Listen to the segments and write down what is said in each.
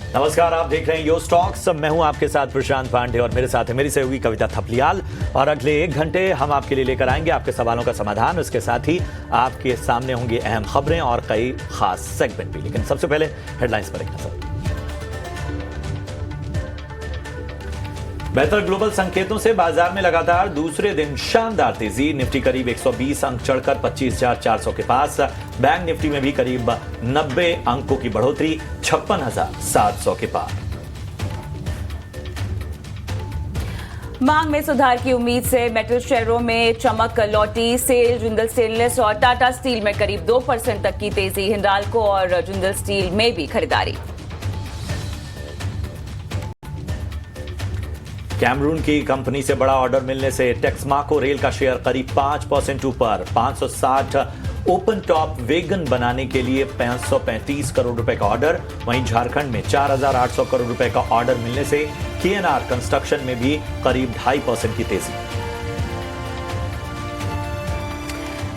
नमस्कार, आप देख रहे हैं यो स्टॉक्स। मैं हूं आपके साथ प्रशांत पांडे और मेरे साथ है मेरी सहयोगी कविता थपलियाल। और अगले 1 घंटे हम आपके लिए लेकर आएंगे आपके सवालों का समाधान। उसके साथ ही आपके सामने होंगी अहम खबरें और कई खास सेगमेंट भी। लेकिन सबसे पहले हेडलाइंस पर एक नजर। बेहतर ग्लोबल संकेतों से बाजार में लगातार दूसरे दिन शानदार तेजी। निफ्टी करीब 120 अंक चढ़कर 25,400 के पास। बैंक निफ्टी में भी करीब 90 अंकों की बढ़ोतरी 56,700 के पार। मांग में सुधार की उम्मीद से मेटल शेयरों में चमक लौटी। सेल, जिंदल स्टेनलेस और टाटा स्टील में करीब 2% तक की तेजी। हिंडाल्को और जिंदल स्टील में भी खरीदारी। कैमरून की कंपनी से बड़ा ऑर्डर मिलने से टेक्समाको रेल का शेयर करीब 5% ऊपर। 560 ओपन टॉप वैगन बनाने के लिए 535 करोड़ रुपए का ऑर्डर। वहीं झारखंड में 4,800 करोड़ रुपए का ऑर्डर मिलने से केएनआर कंस्ट्रक्शन में भी करीब 2.5% की तेजी।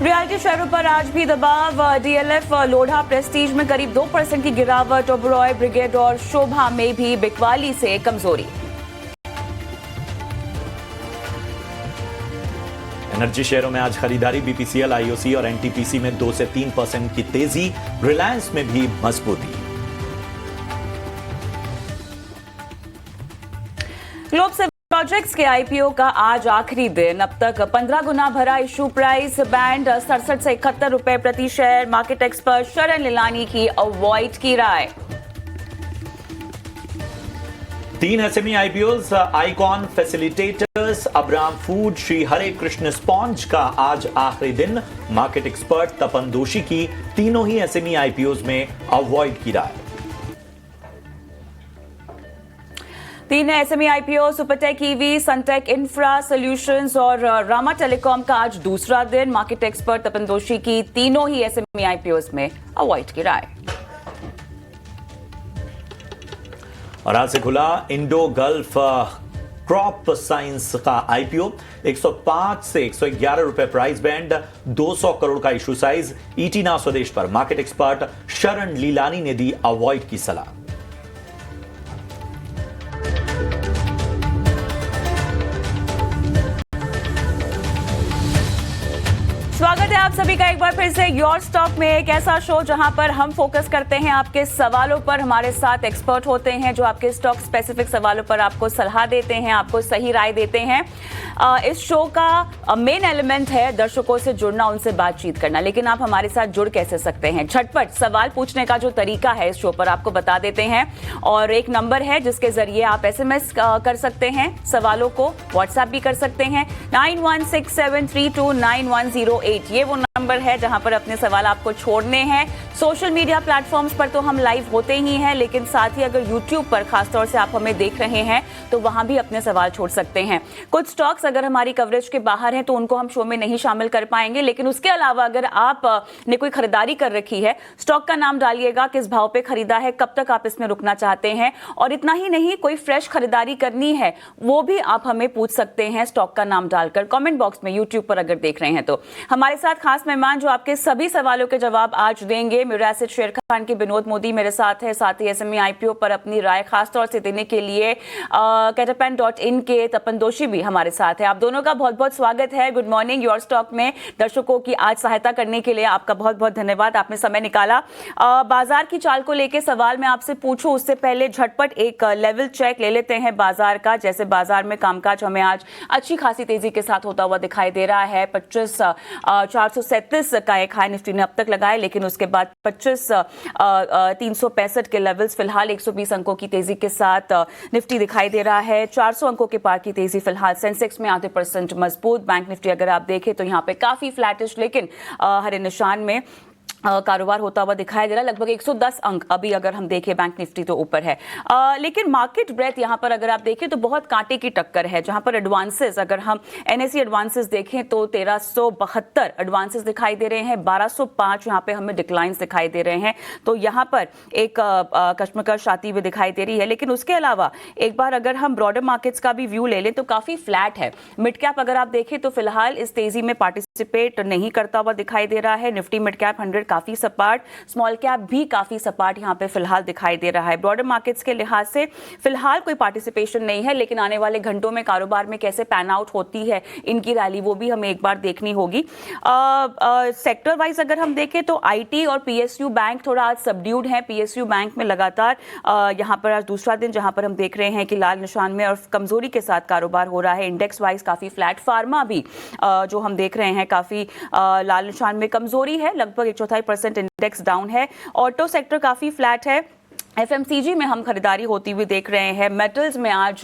रियल्टी शेयरों पर आज भी दबाव। डीएलएफ, लोढ़ा, प्रेस्टीज में करीब 2% की गिरावट। ओबरॉय, ब्रिगेड और शोभा में भी बिकवाली से कमजोरी। एनर्जी शेयरों में आज खरीदारी। बीपीसीएल, आईओसी और एनटीपीसी में 2 से 3% की तेजी। रिलायंस में भी मजबूती। ग्लोब से प्रोजेक्ट्स के आईपीओ का आज आखिरी दिन। अब तक 15 गुना भरा इशू प्राइस। बैंड 67 से 71 रुपए प्रति शेयर। मार्केट एक्सपर्ट शरण लिलानी की अवॉइड की राय। 3 SME IPOs, icon facilitators, Abram food, Shri Hare Krishna sponge का आज आखिरी दिन। मार्केट एक्सपर्ट तपन दोषी की तीनों ही एसएमई आईपीओज में अवॉइड की राय। 3 SME IPO, Supertech EV, Suntech Infra Solutions और रामा टेलीकॉम का आज दूसरा दिन। मार्केट एक्सपर्ट तपन दोषी की तीनों ही एसएमई आईपीओज में अवॉइड की राय। और आज से खुला इंडो गल्फ क्रॉप साइंस का आईपीओ। 105 से 111 रुपए प्राइस बैंड। 200 करोड़ का इशू साइज। ईटी नाउ स्वदेश पर मार्केट एक्सपर्ट शरण लीलानी ने दी अवॉइड की सलाह। स्वागत है आप सभी का एक बार फिर से योर स्टॉक में, एक ऐसा शो जहां पर हम फोकस करते हैं आपके सवालों पर। हमारे साथ एक्सपर्ट होते हैं जो आपके स्टॉक स्पेसिफिक सवालों पर आपको सलाह देते हैं, आपको सही राय देते हैं। इस शो का मेन एलिमेंट है दर्शकों से जुड़ना, उनसे बातचीत करना। लेकिन आप हमारे साथ जुड़ कैसे सकते हैं? झटपट सवाल पूछने का जो तरीका है इस शो पर आपको बता देते हैं। और एक नंबर है जिसके जरिए आप एसएमएस कर सकते हैं सवालों को, व्हाट्सएप भी कर सकते हैं। 9167329108 ये वो नंबर है जहां पर अपने सवाल आपको छोड़ने हैं। सोशल मीडिया प्लेटफॉर्म्स पर तो हम लाइव होते ही हैं, लेकिन साथ ही अगर यूट्यूब पर खासतौर से आप हमें देख रहे हैं तो वहां भी अपने सवाल छोड़ सकते हैं। कुछ स्टॉक्स अगर हमारी कवरेज के बाहर हैं तो उनको हम शो में नहीं शामिल कर पाएंगे, लेकिन उसके अलावा अगर आप ने कोई खरीदारी कर रखी है, स्टॉक का नाम डालिएगा, किस भाव पे खरीदा है, कब तक आप इसमें रुकना चाहते हैं, और इतना ही नहीं कोई फ्रेश खरीदारी करनी है वो भी आप हमें पूछ सकते हैं स्टॉक का नाम डालकर कमेंट बॉक्स में, यूट्यूब पर अगर देख रहे हैं तो। हमारे साथ खास मेहमान जो आपके सभी सवालों के जवाब आज देंगे, मेरा एसेट शेयर खान के विनोद मोदी मेरे साथ है। साथ ही एसएमई आईपीओ पर अपनी राय खासतौर से देने के लिए Caterpillar.in के तपन दोषी भी हमारे साथ है। आप दोनों का बहुत बहुत स्वागत है। गुड मॉर्निंग योर स्टॉक में। दर्शकों की आज सहायता करने के लिए आपका बहुत बहुत धन्यवाद, आपने समय निकाला। बाजार की चाल को लेकर सवाल मैं आपसे पूछूं उससे पहले झटपट एक लेवल चेक ले लेते हैं बाजार का। जैसे बाजार में कामकाज हमें आज अच्छी खासी तेजी के साथ होता हुआ दिखाई दे रहा है। 25,437 का एक हाई निफ्टी ने अब तक लगाया, लेकिन उसके बाद 25,365 के लेवल्स फिलहाल 120 अंकों की तेजी के साथ निफ्टी दिखाई दे रहा है। 400 अंकों के पार की तेजी फिलहाल। सेंसेक्स में आधे % मजबूत। बैंक निफ्टी अगर आप देखें तो यहाँ पे काफी फ्लैटिश लेकिन हरे निशान में कारोबार होता हुआ दिखाई दे रहा है। लगभग 110 अंक अभी अगर हम देखें बैंक निफ्टी तो ऊपर है। लेकिन मार्केट ब्रेथ यहाँ पर अगर आप देखें तो बहुत कांटे की टक्कर है, जहां पर एडवांसेस अगर हम एनएसई एडवांसेस देखें तो 1372 एडवांसेस दिखाई दे रहे हैं, 1205 यहाँ पे हमें डिक्लाइंस दिखाई दे रहे हैं। तो यहाँ पर एक कश्मकश आती हुई दिखाई दे रही है। लेकिन उसके अलावा एक बार अगर हम ब्रॉडर मार्केट्स का भी व्यू ले लें तो काफी फ्लैट है। मिड कैप अगर आप देखें तो फिलहाल इस तेजी में पार्टिसिपेट नहीं करता हुआ दिखाई दे रहा है। निफ्टी मिड कैप 100 काफी सपाट, स्मॉल कैप भी काफी सपाट यहाँ पे फिलहाल दिखाई दे रहा है। ब्रॉडर मार्केट्स के लिहाज से फिलहाल कोई पार्टिसिपेशन नहीं है, लेकिन आने वाले घंटों में कारोबार में कैसे पैन आउट होती है इनकी रैली, वो भी हमें एक बार देखनी होगी। सेक्टर वाइज अगर हम देखें तो आईटी और पीएसयू बैंक थोड़ा आज सबड्यूड है। पीएसयू बैंक में लगातार यहाँ पर आज दूसरा दिन जहां पर हम देख रहे हैं कि लाल निशान में और कमजोरी के साथ कारोबार हो रहा है। इंडेक्स वाइज काफी फ्लैट। फार्मा भी जो हम देख रहे हैं काफी लाल निशान में कमजोरी है, लगभग 1/4% इंडेक्स डाउन है। ऑटो सेक्टर काफी फ्लैट है। एफएमसीजी में हम खरीदारी होती हुई देख रहे हैं। मेटल्स में आज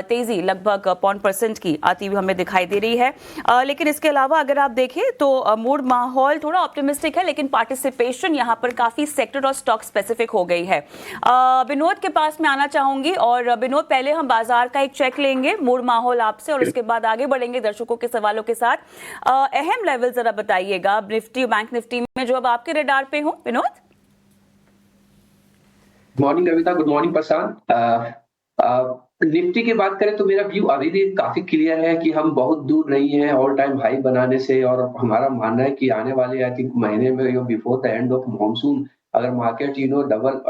तेजी लगभग 0.5% की आती हुई हमें दिखाई दे रही है। लेकिन इसके अलावा अगर आप देखें तो मूड माहौल थोड़ा ऑप्टिमिस्टिक है, लेकिन पार्टिसिपेशन यहाँ पर काफी सेक्टर और स्टॉक स्पेसिफिक हो गई है। विनोद के पास मैं आना चाहूंगी, और विनोद पहले हम बाजार का एक चेक लेंगे, मूड माहौल आपसे, और उसके बाद आगे बढ़ेंगे दर्शकों के सवालों के साथ। अहम लेवल जरा बताइएगा निफ्टी, बैंक निफ्टी में जो अब आपके रडार पे हो विनोद। गुड मॉर्निंग कविता, गुड मॉर्निंग प्रशांत। निफ्टी की बात करें तो मेरा व्यू अभी भी काफी क्लियर है कि हम बहुत दूर नहीं है ऑल टाइम हाई बनाने से, और हमारा मानना है कि आने वाले आई थिंक महीने में या before the end of monsoon अगर मार्केट डबल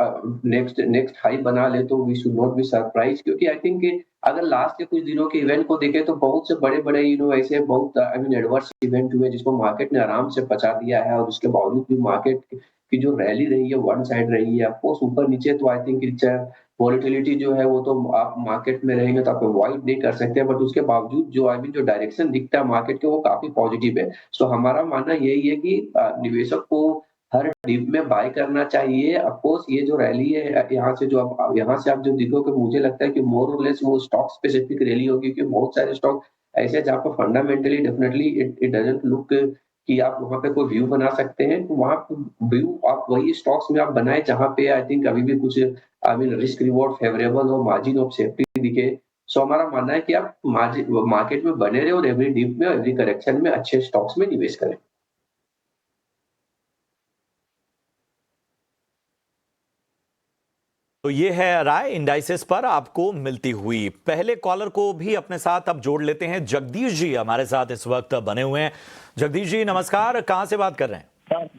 नेक्स्ट हाई बना ले तो we should not be surprise, क्योंकि आई थिंक अगर लास्ट के कुछ दिनों के इवेंट को देखें तो बहुत से बड़े बड़े ऐसे बहुत एडवर्स इवेंट हुए जिसको मार्केट ने आराम से पचा दिया है, और उसके बावजूद भी मार्केट की जो रैली रही है वन साइड रही है। ऑफकोर्स ऊपर नीचे तो आई थिंक वॉलेटिलिटी जो है वो तो आप मार्केट में रहेंगे तो आप अवॉइड नहीं कर सकते, बट उसके बावजूद जो जो डायरेक्शन दिखता है मार्केट के वो काफी पॉजिटिव है। सो हमारा मानना यही है कि निवेशक को हर डिप में बाय करना चाहिए। ऑफकोर्स ये जो रैली है यहाँ से आप जो देखोगे, मुझे लगता है कि मोर और लेस वो स्टॉक स्पेसिफिक रैली होगी, क्योंकि बहुत सारे स्टॉक ऐसे जहाँ पर fundamentally definitely it doesn't look कि आप वहां पे कोई व्यू बना सकते हैं, तो वहां व्यू आप वही स्टॉक्स में आप बनाए जहां पे आई थिंक अभी भी कुछ रिस्क रिवॉर्ड फेवरेबल और मार्जिन ऑफ सेफ्टी दिखे। सो हमारा मानना है कि आप मार्केट में बने रहे और एवरी डिप में एवरी करेक्शन में अच्छे स्टॉक्स में निवेश करें। तो ये है राय इंडाइसेस पर आपको मिलती हुई। पहले कॉलर को भी अपने साथ अब जोड़ लेते हैं। जगदीश जी हमारे साथ इस वक्त बने हुए हैं। जगदीश जी नमस्कार, कहां से बात कर रहे हैं?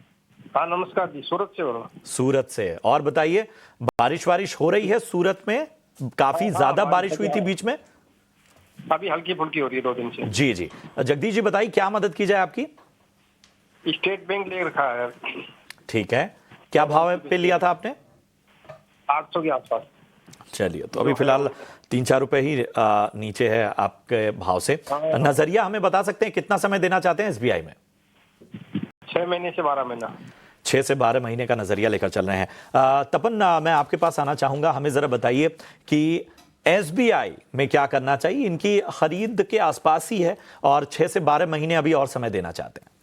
हाँ नमस्कार जी, सूरत से हो रहा हूं। सूरत से। और बताइए, बारिश हो रही है सूरत में? काफी ज्यादा बारिश हुई थी बीच में, अभी हल्की फुल्की हो रही है 2 दिन से। जी जी। जगदीश जी बताइए क्या मदद की जाए आपकी? स्टेट बैंक ले रखा है। ठीक है, क्या भाव पे लिया था आपने? 800 के आसपास। चलिए, तो अभी फिलहाल 3-4 रुपए ही नीचे है आपके भाव से। नजरिया हमें बता सकते हैं कितना समय देना चाहते हैं एसबीआई में? 6 महीने से 12 महीना। 6 से 12 महीने का नजरिया लेकर चल रहे हैं। तपन, मैं आपके पास आना चाहूंगा। हमें जरा बताइए कि एसबीआई में क्या करना चाहिए? इनकी खरीद के आसपास ही है और 6 से 12 महीने अभी और समय देना चाहते हैं।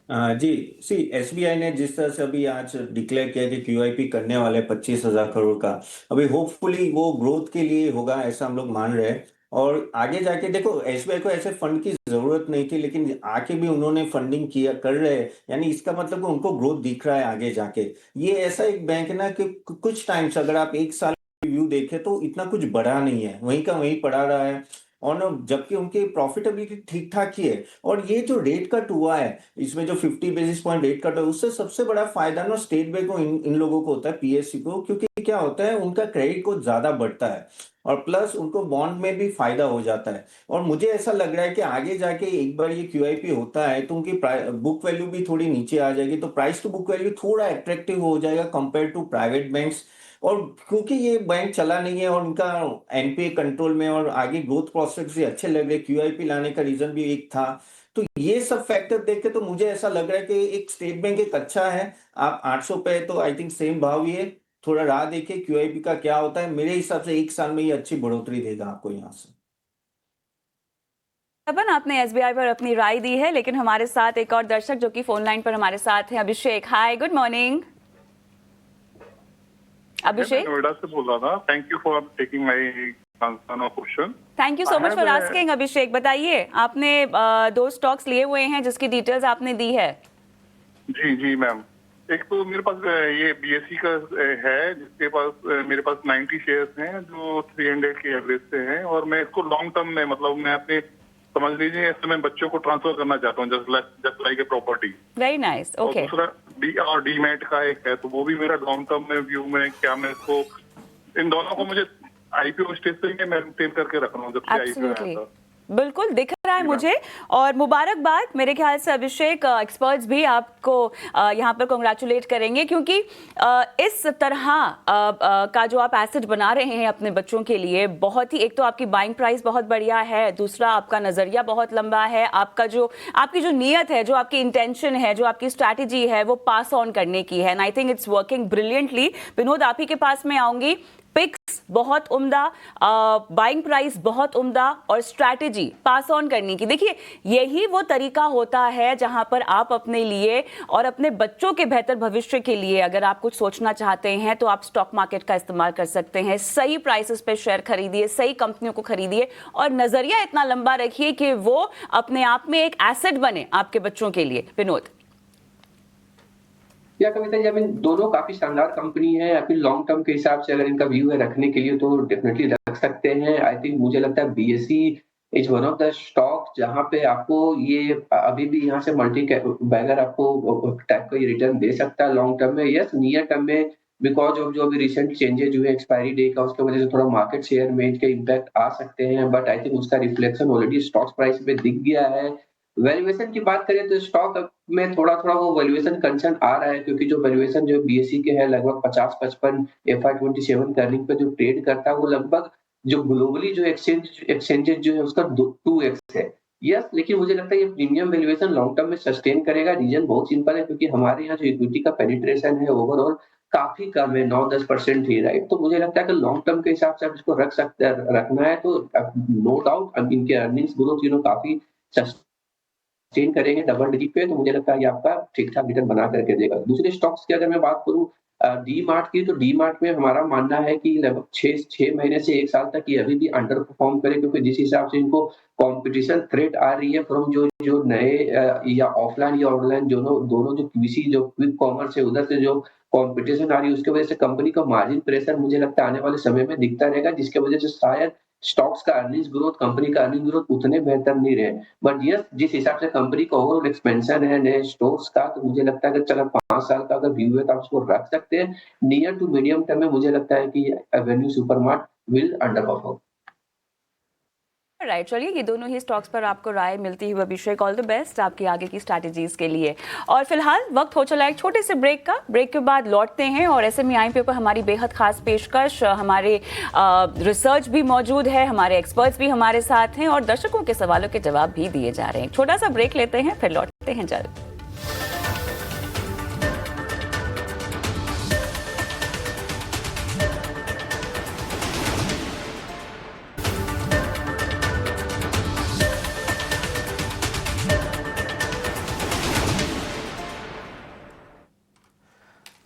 जी सी, एसबीआई ने जिस तरह से अभी आज डिक्लेयर किया कि क्यूआईपी करने वाले 25,000 करोड़ का, अभी होपफुली वो ग्रोथ के लिए होगा ऐसा हम लोग मान रहे हैं। और आगे जाके देखो, एसबीआई को ऐसे फंड की जरूरत नहीं थी, लेकिन आके भी उन्होंने फंडिंग किया कर रहे हैं, यानी इसका मतलब कि उनको ग्रोथ दिख रहा है आगे जाके। ये ऐसा एक बैंक है ना कि कुछ टाइम से अगर आप 1 साल व्यू देखें तो इतना कुछ बढ़ा नहीं है, वहीं का वहीं पड़ा रहा है, और जबकि उनकी प्रॉफिटेबिलिटी ठीक ठाक ही है। और ये जो रेट कट हुआ है, इसमें जो 50 बेसिस पॉइंट रेट कट है, उससे सबसे बड़ा फायदा ना स्टेट बैंक को इन लोगों को होता है, पीएससी को, क्योंकि क्या होता है उनका क्रेडिट को ज्यादा बढ़ता है और प्लस उनको बॉन्ड में भी फायदा हो जाता है। और मुझे ऐसा लग रहा है कि आगे जाके एक बार ये क्यूआईपी होता है तो उनकी बुक वैल्यू भी थोड़ी नीचे आ जाएगी, तो प्राइस टू बुक वैल्यू थोड़ा अट्रैक्टिव हो जाएगा कंपेयर टू प्राइवेट बैंक्स। और क्योंकि ये बैंक चला नहीं है और उनका एनपीए कंट्रोल में और आगे ग्रोथ प्रोस्पेक्ट्स भी अच्छे लग रहे, क्यूआईपी लाने का रीजन भी एक था। तो ये सब फैक्टर देख के तो मुझे ऐसा लग रहा है कि एक स्टेट बैंक एक अच्छा है। आप 800 पे तो आई थिंक सेम भाव ही है, थोड़ा राह देखिए क्यूआईपी का क्या होता है। मेरे हिसाब से 1 साल में ये अच्छी बढ़ोतरी देगा आपको यहाँ से। अपन, आपने एसबीआई पर अपनी राय दी है, लेकिन हमारे साथ एक और दर्शक जो कि फोन लाइन पर हमारे साथ है, Abhishek. Hi, good morning Abhishek. Noida से बोल रहा था। Thank you for taking my question. Thank you so much for asking. Abhishek बताइए, आपने 2 स्टॉक्स लिए हुए हैं जिसकी डिटेल्स आपने दी है। जी जी मैम, एक तो मेरे पास ये बीएसई का है जिसके पास मेरे पास 90 शेयर्स हैं जो 300 के एवरेज से हैं, और मैं इसको लॉन्ग टर्म में, मतलब मैं अपने समझ लीजिए ऐसे मैं बच्चों को ट्रांसफर करना चाहता हूँ, just like a property. Very nice, और ओके। दूसरा डीमैट का एक है, तो वो भी मेरा लॉन्ग टर्म में व्यू में क्या मैं इसको, इन दोनों को मुझे आईपीओ स्टेज पे ही मेंटेन करके रखना हूँ जब से आईपीओ आया था। बिल्कुल दिख रहा है मुझे, और मुबारकबाद। मेरे ख्याल से अभिषेक, एक्सपर्ट्स भी आपको यहाँ पर कांग्रेचुलेट करेंगे, क्योंकि इस तरह का जो आप एसेट बना रहे हैं अपने बच्चों के लिए, बहुत ही, एक तो आपकी बाइंग प्राइस बहुत बढ़िया है, दूसरा आपका नजरिया बहुत लंबा है, आपकी जो नीयत है, जो आपकी इंटेंशन है, जो आपकी स्ट्रैटेजी है, वो पास ऑन करने की है, and I think it's working brilliantly. Vinod, आप ही के पास में आऊंगी। पिक्स बहुत उम्दा, बाइंग प्राइस बहुत उम्दा, और स्ट्रैटेजी पास ऑन करने की। देखिए, यही वो तरीका होता है जहां पर आप अपने लिए और अपने बच्चों के बेहतर भविष्य के लिए अगर आप कुछ सोचना चाहते हैं तो आप स्टॉक मार्केट का इस्तेमाल कर सकते हैं। सही प्राइसेस पे शेयर खरीदिए, सही कंपनियों को खरीदिए, और नजरिया इतना लंबा रखिए कि वो अपने आप में एक एसेट बने आपके बच्चों के लिए। विनोद? या कविता जी, दोनों काफी शानदार कंपनी है, या फिर लॉन्ग टर्म के हिसाब से अगर इनका व्यू है रखने के लिए तो डेफिनेटली रख सकते हैं। आई थिंक मुझे लगता है BSE is one of the stock जहां पे आपको ये अभी भी यहाँ से मल्टी बैगर आपको टाइप का ये रिटर्न दे सकता है लॉन्ग टर्म में। यस, नियर टर्म में बिकॉज ऑफ जो अभी रिसेंट चेंजेस हुए एक्सपायरी डे का, उसके वजह से थोड़ा मार्केट शेयर में इसके इम्पैक्ट आ सकते हैं, बट आई थिंक उसका रिफ्लेक्शन ऑलरेडी स्टॉक प्राइस पे दिख गया है। वैल्यूएशन की बात करें तो स्टॉक में थोड़ा थोड़ा वो वैल्यूएशन कंसर्न आ रहा है, क्योंकि जो वैल्यूएशन जो बीएसई के है लगभग 50-55 FY27 के अर्निंग पे जो ट्रेड करता है, वो लगभग जो ग्लोबली जो एक्सचेंजेस जो है उसका 2x है। यस, लेकिन मुझे लगता है ये प्रीमियम वैल्यूएशन लॉन्ग टर्म में सस्टेन करेगा। रीजन बहुत सिंपल है, क्योंकि हमारे यहाँ जो इक्विटी का पेनिट्रेशन है ओवरऑल काफी कम है, 9-10% ही, राइट। तो मुझे लगता है कि लॉन्ग टर्म के हिसाब से आप इसको रखना है तो नो डाउट इनके अर्निंग्स ग्रोथ काफी सस्टेन करेंगे डबल डिजिट पे, तो मुझे लगता है कि आपका ठीक ठाक रिटर्न बना करके देगा। दूसरे स्टॉक्स की अगर मैं बात करूं डी मार्ट की, तो डी मार्ट में हमारा मानना है कि लगभग 6 महीने से 1 साल तक ये अभी भी अंडर परफॉर्म करे, क्योंकि जिस हिसाब से इनको कंपटीशन थ्रेट आ रही है फ्रॉम जो नए या ऑफलाइन या ऑनलाइन दोनों जो क्विसी जो क्विक कॉमर्स है उधर से जो कंपटीशन आ रही है, उसके वजह से कंपनी का मार्जिन प्रेशर मुझे लगता है आने वाले समय में दिखता रहेगा, जिसके वजह से शायद स्टॉक्स का अर्निंग्स ग्रोथ, कंपनी का अर्निंग ग्रोथ उतने बेहतर नहीं रहे। बट यस, जिस हिसाब से कंपनी का ओवरऑल एक्सपेंशन है नए स्टोर्स का, तो मुझे लगता है कि चलो 5 साल का अगर व्यू है तो आप उसको रख सकते हैं। नियर टू मीडियम टर्म में मुझे लगता है कि Avenue supermart will under perform. Right, चलिए, ये दोनों ही स्टॉक्स पर आपको राय मिलती हुई। अभिषेक, ऑल द बेस्ट आपकी आगे की स्ट्रैटेजीज के लिए। और फिलहाल वक्त हो चला एक छोटे से ब्रेक का। ब्रेक के बाद लौटते हैं और एसएमई आईपीओ पर हमारी बेहद खास पेशकश, हमारे रिसर्च भी मौजूद है, हमारे एक्सपर्ट्स भी हमारे साथ हैं, और दर्शकों के सवालों के जवाब भी दिए जा रहे हैं। छोटा सा ब्रेक लेते हैं, फिर लौटते हैं जल्द।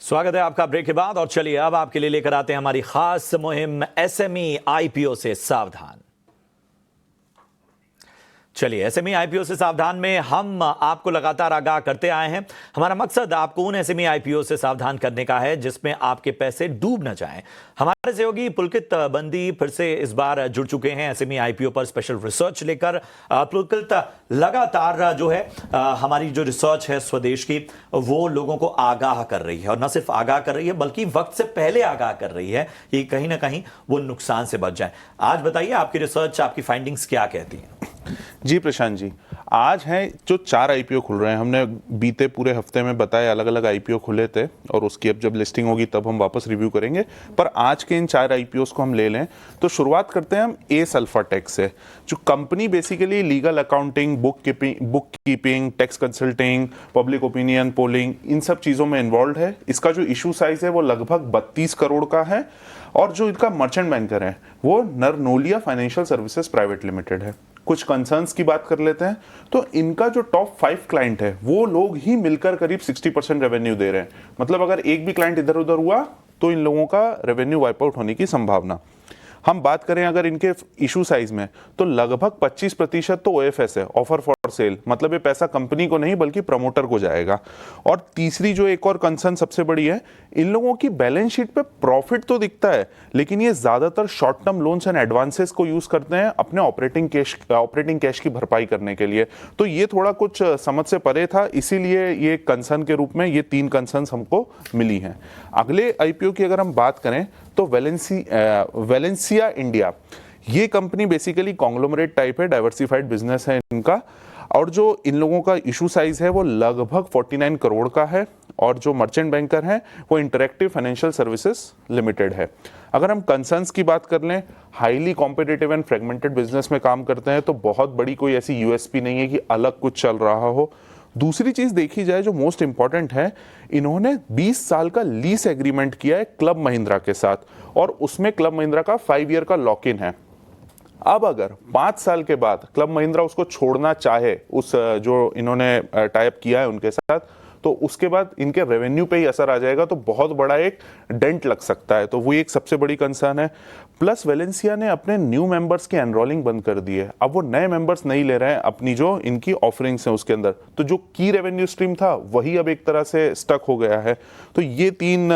स्वागत है आपका ब्रेक के बाद, और चलिए अब आपके लिए लेकर आते हैं हमारी खास मुहिम एसएमई आईपीओ से सावधान। चलिए, एसएमई आईपीओ से सावधान में हम आपको लगातार आगाह करते आए हैं। हमारा मकसद आपको उन एसएमई आईपीओ से सावधान करने का है जिसमें आपके पैसे डूब न जाएं। हमारे सहयोगी पुलकित बंदी फिर से इस बार जुड़ चुके हैं एसएमई आईपीओ पर स्पेशल रिसर्च लेकर। पुलकित, लगातार जो है हमारी जो रिसर्च है स्वदेश की, वो लोगों को आगाह कर रही है, और न सिर्फ आगाह कर रही है बल्कि वक्त से पहले आगाह कर रही है कि कहीं ना कहीं वो नुकसान से बच जाए। आज बताइए, आपकी रिसर्च, आपकी फाइंडिंग्स क्या कहती हैं? जी प्रशांत जी, आज है जो 4 आईपीओ खुल रहे हैं। हमने बीते पूरे हफ्ते में बताया अलग अलग आईपीओ खुले थे, और उसकी अब जब लिस्टिंग होगी तब हम वापस रिव्यू करेंगे। पर आज के इन 4 आईपीओस को हम ले लें तो शुरुआत करते हैं हम एस अल्फाटेक से, जो company basically legal accounting, book keeping, tax consulting, public opinion polling, इन सब चीज़ों में इन्वॉल्व है। इसका जो इशू साइज है वो लगभग 32 करोड़ का है, और जो इनका मर्चेंट बैंकर है वो नरनोलिया फाइनेंशियल सर्विसेज प्राइवेट लिमिटेड है। कुछ कंसर्न्स की बात कर लेते हैं, तो इनका जो टॉप 5 क्लाइंट है वो लोग ही मिलकर करीब 60% रेवेन्यू दे रहे हैं। मतलब अगर एक भी क्लाइंट इधर उधर हुआ तो इन लोगों का रेवेन्यू वाइप आउट होने की संभावना। हम बात करें अगर इनके इशू साइज में, तो लगभग 25% तो OFS है, ऑफर फॉर सेल, मतलब ये पैसा कंपनी को नहीं बल्कि प्रमोटर को जाएगा। और तीसरी जो एक और कंसर्न सबसे बड़ी है, इन लोगों की बैलेंस शीट पे प्रॉफिट तो दिखता है, लेकिन ये ज्यादातर short term loans and advances को यूज करते हैं अपने ऑपरेटिंग कैश की भरपाई करने के लिए। तो ये थोड़ा कुछ समझ से परे था, इसीलिए ये कंसर्न के रूप में ये 3 कंसर्न्स हमको मिली हैं। अगले आईपीओ की अगर हम बात करें तो वेलेंसिया इंडिया, ये कंपनी बेसिकली कॉन्ग्लोमरेट टाइप है, डाइवर्सिफाइड बिजनेस है इनका, और जो इन लोगों का इशू साइज है वो लगभग 49 करोड़ का है, और जो मर्चेंट बैंकर है वो इंटरैक्टिव फाइनेंशियल सर्विसेज लिमिटेड है। अगर हम कंसर्न्स की बात कर लें, highly competitive and fragmented business में काम करते हैं, तो बहुत बड़ी कोई ऐसी यूएसपी नहीं है कि अलग कुछ चल रहा हो। दूसरी चीज देखी जाए जो मोस्ट इंपॉर्टेंट है, इन्होंने 20 साल का लीज एग्रीमेंट किया है क्लब महिंद्रा के साथ, और उसमें क्लब महिंद्रा का 5 ईयर का लॉक इन है। अब अगर 5 साल के बाद क्लब महिंद्रा उसको छोड़ना चाहे, उस जो इन्होंने टाइप किया है उनके साथ, तो उसके बाद इनके रेवेन्यू पे ही असर आ जाएगा, तो बहुत बड़ा एक डेंट लग सकता है। तो वो एक सबसे बड़ी कंसर्न है। प्लस वेलेंसिया ने अपने न्यू मेंबर्स की एनरोलिंग बंद कर दी है, अब वो नए मेंबर्स नहीं ले रहे हैं अपनी जो इनकी ऑफरिंग्स हैं उसके अंदर, तो जो की रेवेन्यू स्ट्रीम था वही अब एक तरह से स्टक हो गया है। तो ये 3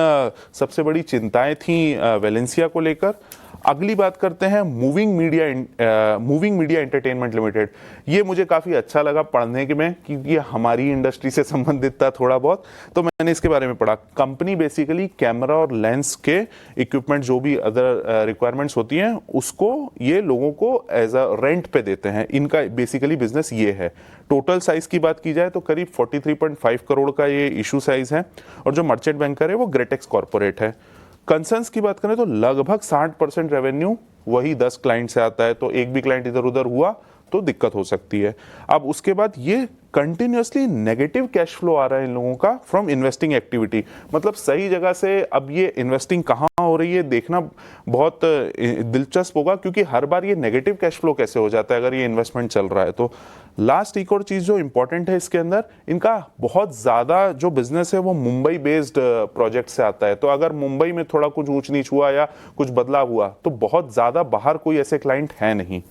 सबसे बड़ी चिंताएं थी वेलेंसिया को लेकर। अगली बात करते हैं मूविंग मीडिया एंटरटेनमेंट लिमिटेड। ये मुझे काफ़ी अच्छा लगा पढ़ने के में, क्योंकि हमारी इंडस्ट्री से संबंधित था थोड़ा बहुत, तो मैंने इसके बारे में पढ़ा। कंपनी बेसिकली कैमरा और लेंस के इक्विपमेंट, जो भी अदर रिक्वायरमेंट्स होती हैं, उसको ये लोगों को एज अ रेंट पे देते हैं। इनका बेसिकली बिजनेस ये है। टोटल साइज की बात की जाए तो करीब 43.5 करोड़ का ये इशू साइज है, और जो मर्चेंट बैंकर है वो ग्रेटेक्स कॉर्पोरेट है। कंसर्न्स की बात करें तो लगभग 60% रेवेन्यू वही 10 क्लाइंट से आता है, तो एक भी क्लाइंट इधर उधर हुआ तो दिक्कत हो सकती है। अब उसके बाद ये कंटिन्यूअसली नेगेटिव कैश फ्लो आ रहा है इन लोगों का फ्रॉम इन्वेस्टिंग एक्टिविटी, मतलब सही जगह से अब ये इन्वेस्टिंग कहाँ हो रही है देखना बहुत दिलचस्प होगा, क्योंकि हर बार ये नेगेटिव कैश फ्लो कैसे हो जाता है अगर ये इन्वेस्टमेंट चल रहा है। तो लास्ट एक और चीज जो इंपॉर्टेंट है इसके अंदर, इनका बहुत ज्यादा जो बिजनेस है वो मुंबई बेस्ड प्रोजेक्ट से आता है, तो अगर मुंबई में थोड़ा कुछ ऊंच नीच हुआ या कुछ बदलाव हुआ तो बहुत ज्यादा बाहर कोई ऐसे क्लाइंट है नहीं।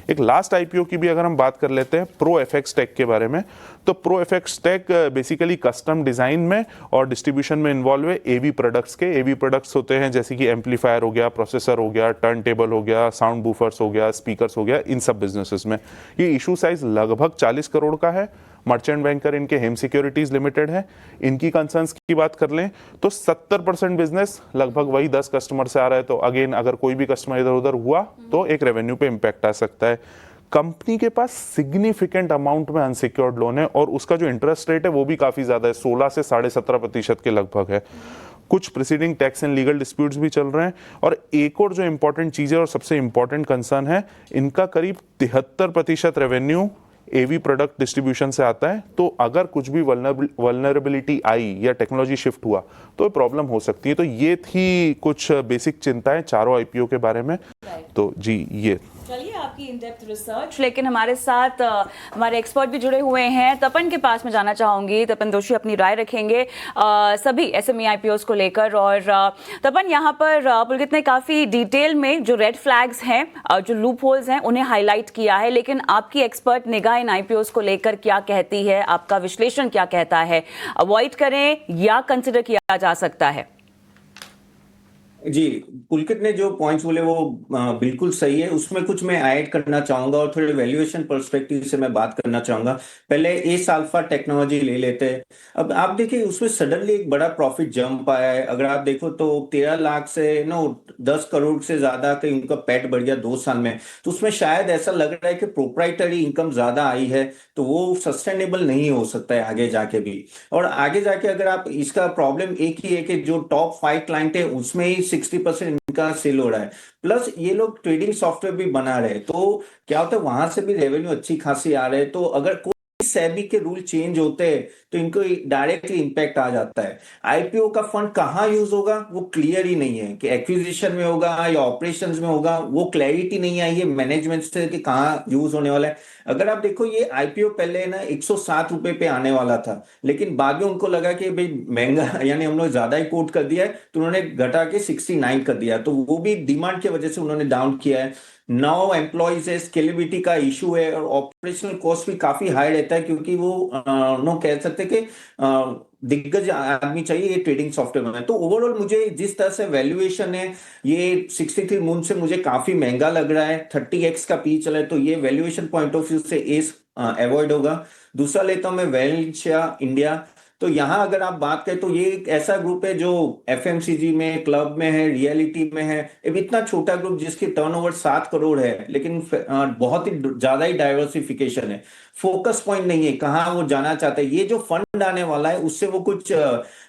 एक लास्ट आईपीओ की भी अगर हम बात कर लेते हैं प्रो एफएक्स टेक के बारे में, तो pro FX tech basically custom design में और डिस्ट्रीब्यूशन में इन्वॉल्व है एवी प्रोडक्ट्स के। एवी प्रोडक्ट्स होते हैं जैसे कि एम्पलीफायर हो गया, प्रोसेसर हो गया, टर्न टेबल हो गया, साउंड बूफर्स हो गया, स्पीकर्स हो गया, इन सब बिजनेसेस में। ये इशू साइज लगभग 40 करोड़ का है। मर्चेंट बैंकर इनके हेम सिक्योरिटीज लिमिटेड है। इनकी कंसर्न्स की बात कर लें तो 70% बिजनेस लगभग वही 10 कस्टमर से आ रहा है, तो अगेन अगर कोई भी कस्टमर इधर उधर हुआ तो एक रेवेन्यू पे इम्पैक्ट आ सकता है। कंपनी के पास सिग्निफिकेंट अमाउंट में अनसिक्योर्ड लोन है, और उसका जो इंटरेस्ट रेट है वो भी काफी ज्यादा है, 16 से 17.5% के लगभग है। कुछ preceding tax and legal disputes भी चल रहे हैं। और एक और जो इंपॉर्टेंट चीज है और सबसे इंपॉर्टेंट कंसर्न है, इनका करीब 73% रेवेन्यू एवी प्रोडक्ट डिस्ट्रीब्यूशन से आता है, तो अगर कुछ भी वल्नरेबिलिटी आई या टेक्नोलॉजी शिफ्ट हुआ तो प्रॉब्लम हो सकती है। तो ये थी कुछ बेसिक चिंताएं चारों आईपीओ के बारे में। तो जी ये चलिए आपकी इन डेप्थ रिसर्च, लेकिन हमारे साथ हमारे एक्सपर्ट भी जुड़े हुए हैं। तपन के पास मैं जाना चाहूंगी, तपन दोषी अपनी राय रखेंगे सभी एसएमई आईपीओस को लेकर। और तपन, यहाँ पर पुलकित ने काफी डिटेल में जो रेड फ्लैग्स हैं, जो लूप होल्स हैं, उन्हें हाईलाइट किया है, लेकिन आपकी एक्सपर्ट निगाह इन आईपीओस को लेकर क्या कहती है, आपका विश्लेषण क्या कहता है? अवॉइड करें या कंसिडर किया जा सकता है? जी, पुलकित ने जो पॉइंट्स बोले वो बिल्कुल सही है। उसमें कुछ मैं ऐड करना चाहूंगा और थोड़े वैल्यूएशन पर्सपेक्टिव से मैं बात करना चाहूंगा। पहले एस अल्फा टेक्नोलॉजी ले लेते हैं। अब आप देखिए उसमें सडनली एक बड़ा प्रॉफिट जंप आया है। अगर आप देखो तो 13 लाख से 10 करोड़ से ज्यादा का उनका पैट बढ़ गया 2 साल में। तो उसमें शायद ऐसा लग रहा है कि प्रोप्राइटरी इनकम ज्यादा आई है, तो वो सस्टेनेबल नहीं हो सकता है आगे जाके भी। और आगे जाके अगर आप इसका प्रॉब्लम एक ही है कि जो टॉप 5 क्लाइंट है उसमें ही 60% इनका सेल हो रहा है, प्लस ये लोग ट्रेडिंग सॉफ्टवेयर भी बना रहे हैं, तो क्या होता है वहां से भी रेवेन्यू अच्छी खासी आ रहे हैं। तो अगर कोई सेबी के रूल चेंज होते हैं तो इनको डायरेक्टली इंपैक्ट आ जाता है। आईपीओ का फंड कहाँ यूज होगा वो क्लियर ही नहीं है कि एक्विजिशन में होगा या ऑपरेशंस में होगा, वो क्लैरिटी नहीं आई है मैनेजमेंट से कि कहाँ यूज होने वाला है। अगर आप देखो ये आईपीओ पहले ना 107 रुपए पे आने वाला था, लेकिन बाद में उनको लगा कि भाई महंगा यानी हम लोग ज्यादा ही कोट कर दिया है तो उन्होंने घटा के 69 कर दिया, तो वो भी डिमांड की वजह से उन्होंने डाउन किया है। 9 एम्प्लॉइज है, स्केलेबिलिटी का इशू है और ऑपरेशनल कॉस्ट भी काफी हाई रहता है क्योंकि वो नो कह सकते कि दिग्गज आदमी चाहिए ये ट्रेडिंग सॉफ्टवेयर में। तो ओवरऑल मुझे जिस तरह से वैल्यूएशन है ये 63 मून से मुझे काफी महंगा लग रहा है, 30x का पी चला है, तो ये वैल्यूएशन पॉइंट ऑफ व्यू से एस अवॉइड होगा। दूसरा लेता हूं मैं वैलेंशिया इंडिया। तो यहां अगर आप बात करें तो ये एक ऐसा ग्रुप है जो एफएमसीजी में, क्लब में है, रियलिटी में है। इतना छोटा ग्रुप जिसकी टर्नओवर 7 करोड़ है, लेकिन बहुत ही ज्यादा ही डाइवर्सिफिकेशन है, फोकस पॉइंट नहीं है कहाँ वो जाना चाहते हैं। ये जो फंड आने वाला है उससे वो कुछ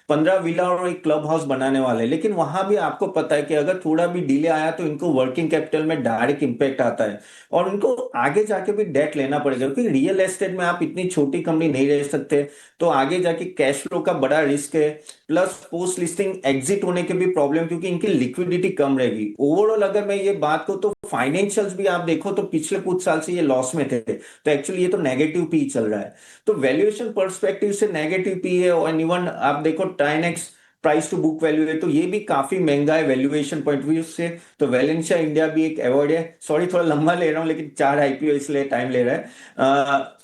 15 विला और एक क्लब हाउस बनाने वाले हैं, लेकिन वहां भी आपको पता है कि अगर थोड़ा भी डिले आया तो इनको वर्किंग कैपिटल में डायरेक्ट इंपैक्ट आता है और उनको आगे जाके भी डेट लेना पड़ेगा क्योंकि रियल एस्टेट में आप इतनी छोटी कंपनी नहीं रह सकते, तो आगे जाके कैश फ्लो का बड़ा रिस्क है, प्लस पोस्ट लिस्टिंग एग्जिट होने के भी प्रॉब्लम क्योंकि इनकी लिक्विडिटी कम रहेगी। ओवरऑल अगर मैं ये बात करूं तो फाइनेंशियल्स भी आप देखो तो पिछले कुछ साल से ये लॉस में थे, तो एक्चुअली ये तो नेगेटिव पी चल रहा है। तो वैल्यूएशन पर्सपेक्टिव से नेगेटिव पी है और इवन आप देखो 10x price to book value है, तो ये भी काफी महंगा है वैल्यूएशन पॉइंट व्यू से। तो वैलेंशिया इंडिया भी एक अवॉइड है। सॉरी थोड़ा लंबा ले रहा हूं लेकिन 4 आईपीओ इसलिए टाइम ले रहा है।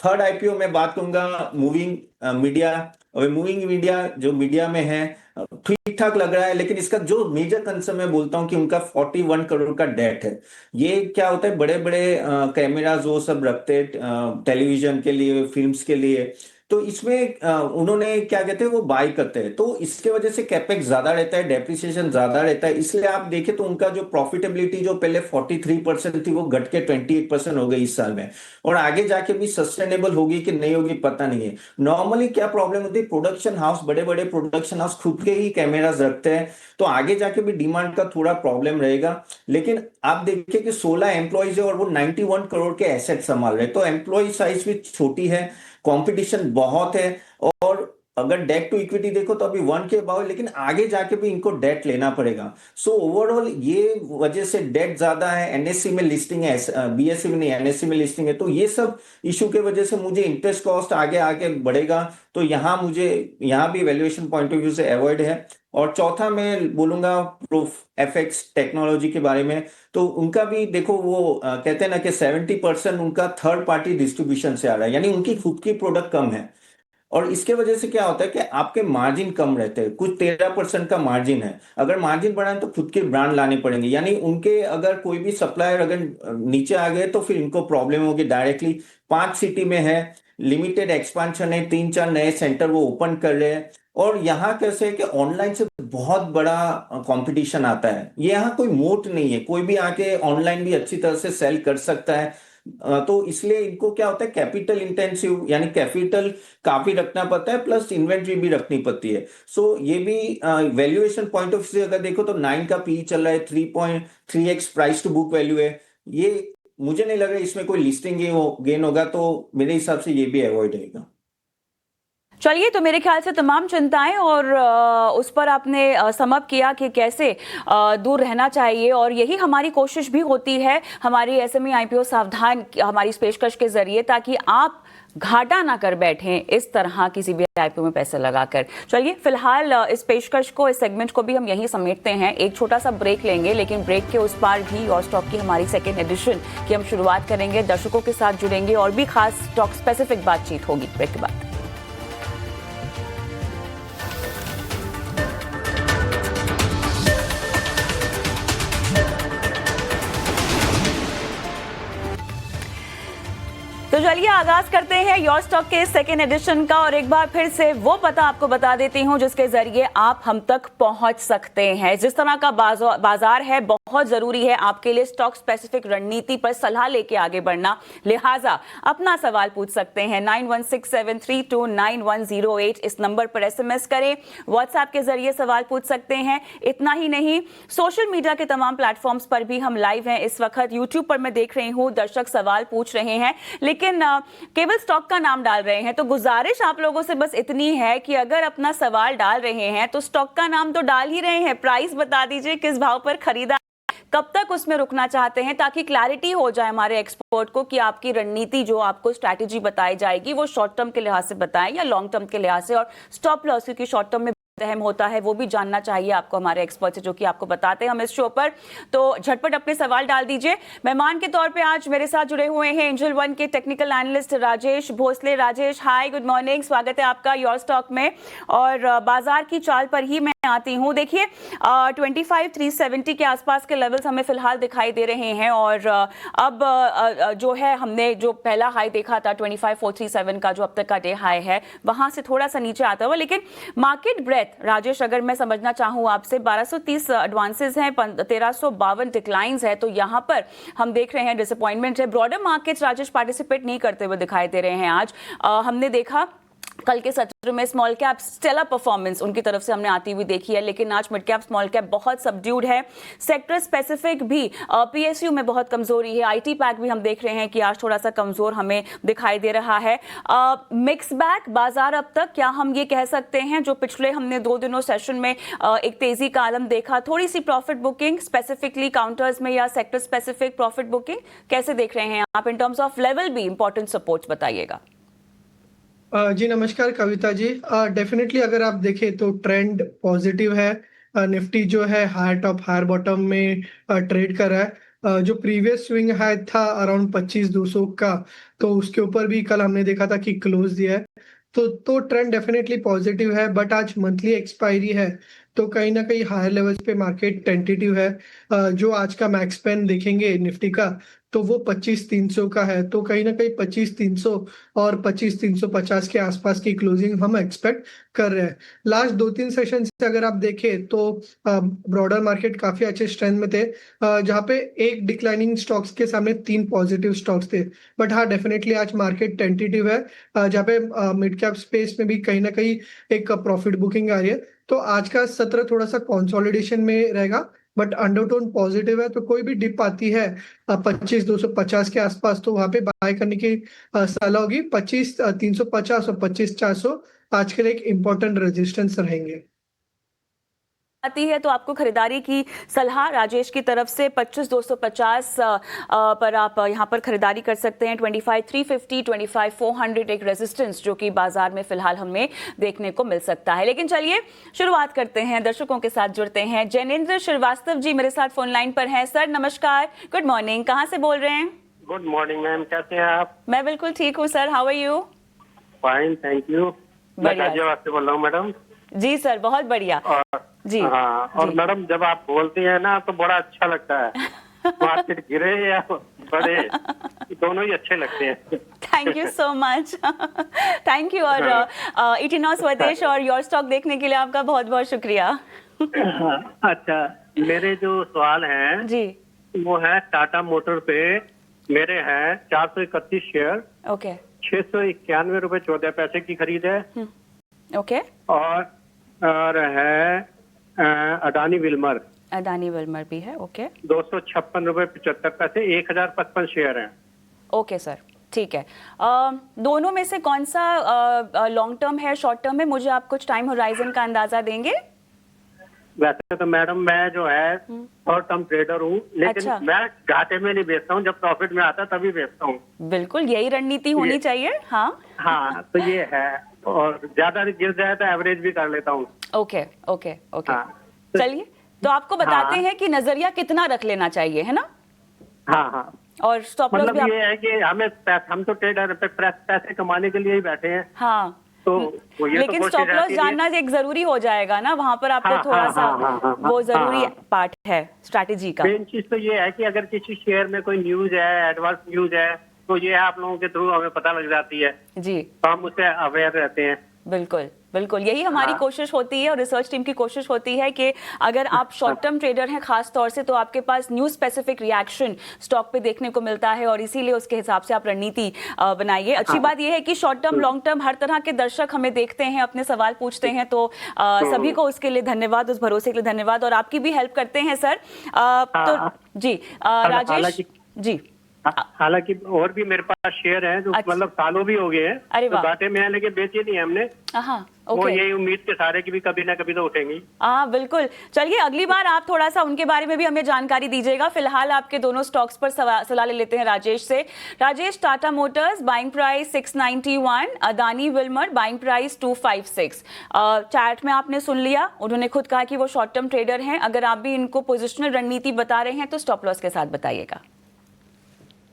थर्ड आईपीओ मैं बात करूंगा मूविंग मीडिया। और मूविंग मीडिया जो मीडिया में है ठीक ठाक लग रहा है, लेकिन इसका जो मेजर कंसर्न मैं बोलता हूं कि उनका 41 करोड़ का डेट है। ये क्या होता है, बड़े बड़े कैमराज वो सब रखते हैं टेलीविजन के लिए, फिल्म्स के लिए, तो इसमें उन्होंने क्या कहते हैं वो बाय करते हैं, तो इसके वजह से कैपेक्स ज्यादा रहता है, डेप्रिसिएशन ज्यादा रहता है। इसलिए आप देखें तो उनका जो प्रॉफिटेबिलिटी जो पहले 43% थी वो घट के 28% हो गई इस साल में, और आगे जाके भी सस्टेनेबल होगी कि नहीं होगी पता नहीं है। नॉर्मली क्या प्रॉब्लम होती है, प्रोडक्शन हाउस, बड़े बड़े प्रोडक्शन हाउस खुद के ही कैमराज रखते हैं, तो आगे जाके भी डिमांड का थोड़ा प्रॉब्लम रहेगा। लेकिन आप देखिए कि 16 एम्प्लॉइज है और वो 91 करोड़ के एसेट संभाल रहे हैं, तो एम्प्लॉय साइज भी छोटी है, कंपटीशन बहुत है, और अगर डेट टू इक्विटी देखो तो अभी 1 के अबाव, लेकिन आगे जाके भी इनको डेट लेना पड़ेगा। सो ओवरऑल ये वजह से डेट ज्यादा है, एनएससी में लिस्टिंग है, बीएससी में नहीं एनएससी में लिस्टिंग है, तो ये सब इशू के वजह से मुझे इंटरेस्ट कॉस्ट आगे आगे बढ़ेगा, तो यहाँ मुझे यहाँ भी वैल्यूएशन पॉइंट ऑफ व्यू से अवॉइड है। और चौथा मैं बोलूंगा प्रूफ एफएक्स टेक्नोलॉजी के बारे में, तो उनका भी देखो वो कहते हैं ना कि 70% उनका थर्ड पार्टी डिस्ट्रीब्यूशन से आ रहा है, यानी उनकी खुद की प्रोडक्ट कम है, और इसके वजह से क्या होता है कि आपके मार्जिन कम रहते हैं, कुछ 13% का मार्जिन है। अगर मार्जिन बढ़ाएं तो खुद के ब्रांड लाने पड़ेंगे, यानी उनके अगर कोई भी सप्लायर अगर नीचे आ गए तो फिर इनको प्रॉब्लम होगी डायरेक्टली। 5 सिटी में है, लिमिटेड एक्सपांशन है, 3-4 नए सेंटर वो ओपन कर रहे हैं, और यहाँ कैसे है कि ऑनलाइन से बहुत बड़ा कंपटीशन आता है, ये यहाँ कोई मोट नहीं है, कोई भी आके ऑनलाइन भी अच्छी तरह से सेल कर सकता है। तो इसलिए इनको क्या होता है, कैपिटल इंटेंसिव यानी कैपिटल काफी रखना पड़ता है, प्लस इन्वेंट्री भी रखनी पड़ती है। सो ये भी वैल्यूएशन पॉइंट ऑफ व्यू से अगर देखो तो 9 का पी चल रहा है, 3.3x price to book value है। ये मुझे नहीं लग रहा इसमें कोई लिस्टिंग गेन होगा, तो मेरे हिसाब से ये भी अवॉइड रहेगा। चलिए, तो मेरे ख्याल से तमाम चिंताएं और उस पर आपने समअप किया कि कैसे दूर रहना चाहिए, और यही हमारी कोशिश भी होती है हमारी एसएमई आईपीओ सावधान हमारी इस पेशकश के जरिए, ताकि आप घाटा ना कर बैठें इस तरह किसी भी आईपीओ में पैसे लगाकर। चलिए, फिलहाल इस पेशकश को, इस सेगमेंट को भी हम यहीं समेटते हैं, एक छोटा सा ब्रेक लेंगे, लेकिन ब्रेक के उस पार भी योर स्टॉक की हमारी सेकेंड एडिशन की हम शुरुआत करेंगे, दर्शकों के साथ जुड़ेंगे और भी खास स्टॉक स्पेसिफिक बातचीत होगी ब्रेक के बाद। तो चलिए आगाज करते हैं योर स्टॉक के सेकेंड एडिशन का, और एक बार फिर से वो पता आपको बता देती हूं जिसके जरिए आप हम तक पहुंच सकते हैं। जिस तरह का बाजार है, बहुत जरूरी है आपके लिए स्टॉक स्पेसिफिक रणनीति पर सलाह लेके आगे बढ़ना, लिहाजा अपना सवाल पूछ सकते हैं। 9167329108 इस नंबर पर एसएमएस करें, व्हाट्सएप के जरिए सवाल पूछ सकते हैं। इतना ही नहीं, सोशल मीडिया के तमाम प्लेटफॉर्म्स पर भी हम लाइव हैं इस वक्त। यूट्यूब पर मैं देख रही हूं दर्शक सवाल पूछ रहे हैं, लेकिन लेकिन केवल स्टॉक का नाम डाल रहे हैं। तो गुजारिश आप लोगों से बस इतनी है कि अगर अपना सवाल डाल रहे हैं तो स्टॉक का नाम तो डाल ही रहे हैं, प्राइस बता दीजिए किस भाव पर खरीदा, कब तक उसमें रुकना चाहते हैं, ताकि क्लैरिटी हो जाए हमारे एक्सपर्ट को कि आपकी रणनीति जो आपको स्ट्रैटेजी बताई जाएगी वो शॉर्ट टर्म के लिहाज से बताएं या लॉन्ग टर्म के लिहाज से, और स्टॉप लॉस क्योंकि शॉर्ट टर्म में अहम होता है वो भी जानना चाहिए आपको हमारे एक्सपर्ट से जो कि आपको बताते हैं हम इस शो पर। तो झटपट अपने सवाल डाल दीजिए। मेहमान के तौर पे आज मेरे साथ जुड़े हुए हैं एंजल वन के टेक्निकल एनालिस्ट राजेश भोसले। राजेश, हाय, गुड मॉर्निंग, स्वागत है आपका योर स्टॉक में। और बाजार की चाल पर ही मैं आती हूँ। देखिए 25,370 के आसपास के लेवल्स हमें फिलहाल दिखाई दे रहे हैं, और अब जो है हमने जो पहला हाई देखा था 25,437 का, जो अब तक का डे हाई है, वहां से थोड़ा सा नीचे आता हुआ। लेकिन मार्केट ब्रेथ राजेश अगर मैं समझना चाहूँ आपसे, 1230 एडवांसेस हैं, 1352 डिक्लाइंस है, तो यहाँ पर हम देख रहे हैं डिसअपॉइंटमेंट है। ब्रॉडर मार्केट्स राजेश पार्टिसिपेट नहीं करते हुए दिखाई दे रहे हैं आज। हमने देखा कल के सत्र में स्मॉल कैप स्टेलर परफॉर्मेंस उनकी तरफ से हमने आती हुई देखी है, लेकिन आज मिड कैप स्मॉल कैप बहुत सबड्यूड है। सेक्टर स्पेसिफिक भी पीएसयू में बहुत कमजोरी है। आईटी पैक भी हम देख रहे हैं कि आज थोड़ा सा कमजोर हमें दिखाई दे रहा है। मिक्स बैक बाजार अब तक, क्या हम ये कह सकते हैं जो पिछले हमने 2 दिनों सेशन में एक तेजी का आलम देखा, थोड़ी सी प्रॉफिट बुकिंग स्पेसिफिकली काउंटर्स में या सेक्टर स्पेसिफिक प्रॉफिट बुकिंग कैसे देख रहे हैं आप? इन टर्म्स ऑफ लेवल भी इंपॉर्टेंट सपोर्ट बताइएगा। जी नमस्कार कविता जी। डेफिनेटली अगर आप देखें तो ट्रेंड पॉजिटिव है। निफ्टी जो है हायर टॉप हायर बॉटम में ट्रेड कर रहा है। जो प्रीवियस स्विंग हाई था अराउंड 25,200 का, तो उसके ऊपर भी कल हमने देखा था कि क्लोज दिया है, तो ट्रेंड डेफिनेटली पॉजिटिव है। बट आज मंथली एक्सपायरी है, तो कहीं ना कहीं हायर लेवल्स पे मार्केट टेंटेटिव है। जो आज का मैक्स पेन देखेंगे निफ्टी का, तो वो 25,300 का है, तो कहीं ना कहीं 25,300 और 25,350 के आसपास की क्लोजिंग हम एक्सपेक्ट कर रहे हैं। लास्ट 2-3 सेशन से अगर आप देखें तो ब्रॉडर मार्केट काफी अच्छे स्ट्रेंथ में थे, जहाँ पे एक डिक्लाइनिंग स्टॉक्स के सामने 3 पॉजिटिव स्टॉक्स थे। बट हाँ, डेफिनेटली आज मार्केट टेंटेटिव है, जहाँ पे मिड कैप स्पेस में भी कहीं ना कहीं एक प्रॉफिट बुकिंग आ रही है। तो आज का सत्र थोड़ा सा कंसोलिडेशन में रहेगा, बट अंडरटोन पॉजिटिव है। तो कोई भी डिप आती है 25,250 के आसपास, तो वहां पे बाय करने की सलाह होगी। 25,350 और 25,400 आज के लिए एक इम्पोर्टेंट रेजिस्टेंस रहेंगे। आती है तो आपको खरीदारी की सलाह राजेश की तरफ से 25,250 पर आप यहां पर खरीदारी कर सकते हैं। 25,350, 25,400 एक रेजिस्टेंस जो कि बाजार में फिलहाल हमें देखने को मिल सकता है। लेकिन चलिए शुरुआत करते हैं, दर्शकों के साथ जुड़ते हैं। जैनेंद्र श्रीवास्तव जी मेरे साथ फोन लाइन पर हैं। सर नमस्कार, गुड मॉर्निंग, कहां से बोल रहे हैं? गुड मॉर्निंग मैम, कैसे हैं आप? मैं बिल्कुल ठीक हूँ sir, how are you? Fine, thank you. मैं गाजियाबाद से बोल रहा हूँ मैडम। जी सर, बहुत बढ़िया जी। हाँ, और जी। मैडम जब आप बोलती हैं ना तो बड़ा अच्छा लगता है। मार्केट गिरे या बढ़े, दोनों ही अच्छे लगते हैं। Thank you so much, thank you. और इटिनो स्वदेश और योर स्टॉक देखने के लिए आपका बहुत बहुत शुक्रिया। अच्छा, मेरे जो सवाल हैं जी वो है टाटा मोटर पे मेरे हैं 431 शेयर, ओके 691 रुपए 14 पैसे की खरीद है। ओके। और है अडानी विल्मर, अडानी विल्मर भी है, ओके 256 रुपए 75 पैसे, 1055 शेयर हैं। ओके सर, ठीक है। दोनों में से कौन सा लॉन्ग टर्म है, शॉर्ट टर्म है? मुझे आप कुछ टाइम होराइजन का अंदाजा देंगे? वैसे तो मैडम मैं जो है शॉर्ट टर्म ट्रेडर हूँ, लेकिन अच्छा। मैं घाटे में नहीं बेचता हूँ, जब प्रॉफिट में आता तभी बेचता हूँ। बिल्कुल, यही रणनीति होनी चाहिए। हाँ हाँ, तो ये है, और ज्यादा गिर जाए तो एवरेज भी कर लेता हूँ। Okay okay okay. हाँ। चलिए, तो आपको बताते हैं कि नजरिया कितना रख लेना चाहिए, है ना? हाँ हाँ, और स्टॉप लॉस मतलब भी ये है कि हम तो ट्रेडर पैसे कमाने के लिए ही बैठे हैं। हाँ, तो वो ये लेकिन तो स्टॉप लॉस जानना एक जरूरी हो जाएगा ना, वहां पर आपको थोड़ा सा वो जरूरी पार्ट है स्ट्रैटेजी का। मेन चीज तो ये है कि अगर किसी शेयर में कोई न्यूज है, एडवांस न्यूज है, तो ये आप लोगों के थ्रू हमें पता लग जाती है जी, तो हम उससे अवेयर रहते हैं। बिल्कुल बिल्कुल, यही हमारी कोशिश होती है और रिसर्च टीम की कोशिश होती है कि अगर आप शॉर्ट टर्म ट्रेडर हैं खास तौर से, तो आपके पास न्यूज स्पेसिफिक रिएक्शन स्टॉक पे देखने को मिलता है और इसीलिए उसके हिसाब से आप रणनीति बनाइए। अच्छी बात यह है कि शॉर्ट टर्म लॉन्ग टर्म हर तरह के दर्शक हमें देखते हैं, अपने सवाल पूछते हैं, तो सभी को उसके लिए धन्यवाद, उस भरोसे के लिए धन्यवाद, और आपकी भी हेल्प करते हैं सर। तो जी राजेश जी। हालांकि और भी मेरे पास शेयर हैं जो अच्छा। मतलब सालों भी हो गए हैं, अरे तो वाह। घाटे में है लेकिन बेचे नहीं है हमने। हाँ, वो ओके। यही उम्मीद के सारे की भी कभी ना कभी तो उठेंगी। हाँ बिल्कुल, चलिए अगली बार आप थोड़ा सा उनके बारे में भी हमें जानकारी दीजिएगा। फिलहाल आपके दोनों स्टॉक्स पर सलाह ले लेते हैं राजेश से। Rajesh, Tata Motors buying price 691, Adani Wilmer buying price 256। Chat में आपने सुन लिया, उन्होंने खुद कहा कि वो शॉर्ट टर्म ट्रेडर हैं। अगर आप भी इनको पोजिशनल रणनीति बता रहे हैं तो स्टॉप लॉस के साथ बताइएगा।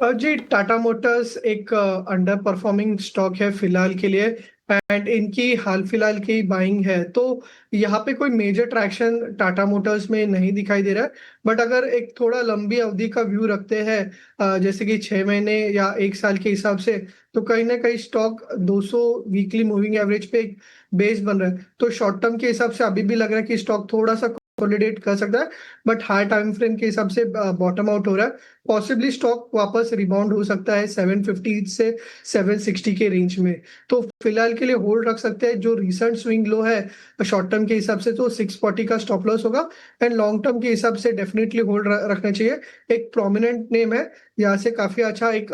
जी, टाटा मोटर्स एक अंडर परफॉर्मिंग स्टॉक है फिलहाल के लिए, एंड इनकी हाल फिलहाल की बाइंग है, तो यहाँ पे कोई मेजर ट्रैक्शन टाटा मोटर्स में नहीं दिखाई दे रहा है। बट अगर एक थोड़ा लंबी अवधि का व्यू रखते हैं, जैसे कि 6 महीने या 1 साल के हिसाब से, तो कहीं ना कहीं स्टॉक 200 वीकली मूविंग एवरेज पे एक बेस बन रहा है। तो शॉर्ट टर्म के हिसाब से अभी भी लग रहा है कि स्टॉक थोड़ा सा कंसोलिडेट कर सकता है, बट हाई टाइम फ्रेम के हिसाब से बॉटम आउट हो रहा है। पॉसिबली स्टॉक वापस रिबाउंड हो सकता है 750 से 760 के रेंज में। तो फिलहाल के लिए होल्ड रख सकते हैं। जो रिसेंट स्विंग लो है शॉर्ट टर्म के हिसाब से तो 640 का स्टॉप लॉस होगा, एंड लॉन्ग टर्म के हिसाब से डेफिनेटली होल्ड रखना चाहिए। एक प्रोमिनेंट नेम है, यहाँ से काफी अच्छा एक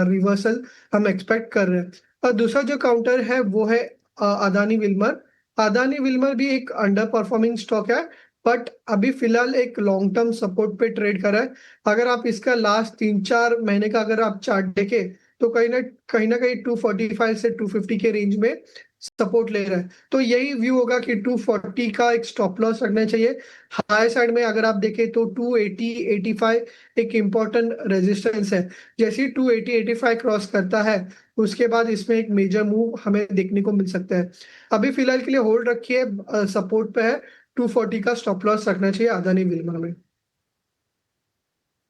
रिवर्सल हम एक्सपेक्ट कर रहे हैं। और दूसरा जो काउंटर है वो है अदानी विल्मर। अदानी विल्मर भी एक अंडर परफॉर्मिंग स्टॉक है, बट अभी फिलहाल एक लॉन्ग टर्म सपोर्ट पे ट्रेड कर रहा है। अगर आप इसका लास्ट 3-4 महीने का अगर आप चार्ट देखें तो कहीं ना कहीं 245 से 250 के रेंज में सपोर्ट ले रहा है। तो यही व्यू होगा कि 240 का एक स्टॉप लॉस रखना चाहिए। हाई साइड में अगर आप देखें तो 280-85 एक इम्पोर्टेंट रेजिस्टेंस है। जैसे ही 280-85 क्रॉस करता है उसके बाद इसमें एक मेजर मूव हमें देखने को मिल सकता है। अभी फिलहाल के लिए होल्ड रखिए, सपोर्ट पे है। 240 का स्टॉप लॉस रखना चाहिए अदानी विल्मर में।